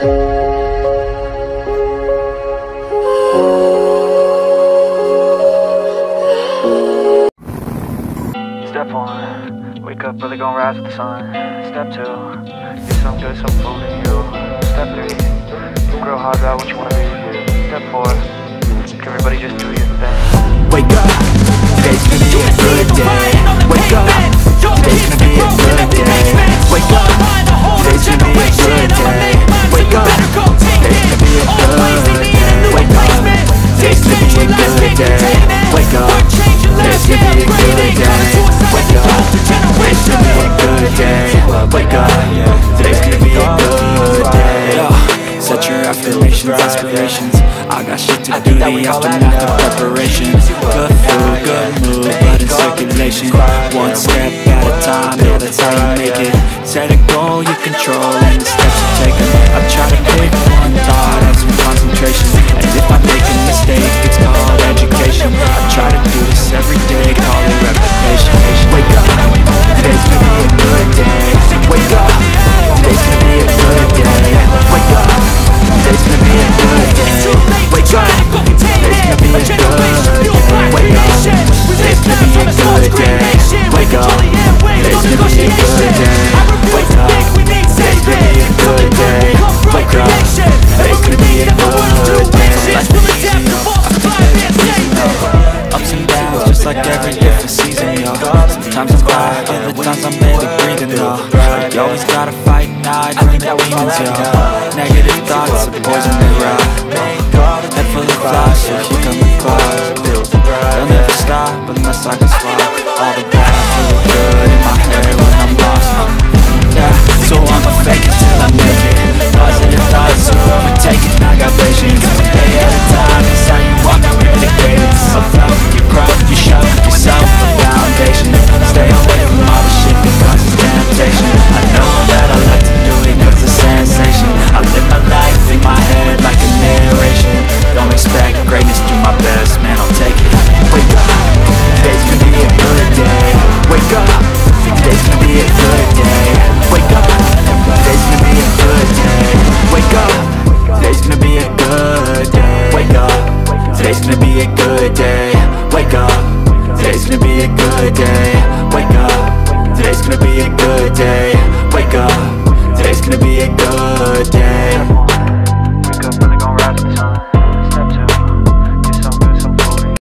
Step 1, wake up early, gonna rise with the sun. Step 2, get some good, some food in you. Step 3, grow hard about what you wanna be. Step 4, everybody just do your thing. Wake up, today's gonna be a good day. Wake up, today's gonna be a good day. Wake up, today's gonna be a good day. Wake up, today's gonna be a good day. Wake up, today's gonna be a good day. Wake up, today's gonna be a good day. Wake up, today's gonna be a good day. Wake up, today's gonna be a good day. Set your affirmations, aspirations. I got shit to do, the aftermath of preparation. Good food, good mood, blood in circulation. One step at a time, yeah, that's how you make it. Set a goal you control and the steps you take. I try to pick one thought, have some concentration. And if I make a mistake, it's called education. I try to do this every day, call it repetition. Wake up, today's gonna be a good day. Wake up, today's gonna be a good day. Wake up, today's gonna be a good day. Wake up, today's gonna be a good day. Wake up, today's gonna be a good day. Wake up, today's gonna be a good day. Wake up, today's gonna be a good day. Wake up, today's gonna be a good day. Ups and downs, just like every different season, yo. Sometimes I'm quiet, other times I'm barely breathing, though. You always gotta fight and hide from the demons, yo. Negative thoughts, a poison they rot. Head full of flies, so here come the clouds. They'll never stop unless I can swap all the bad, feel good in my head when I'm lost. Yeah, so I'ma fake it till I make it.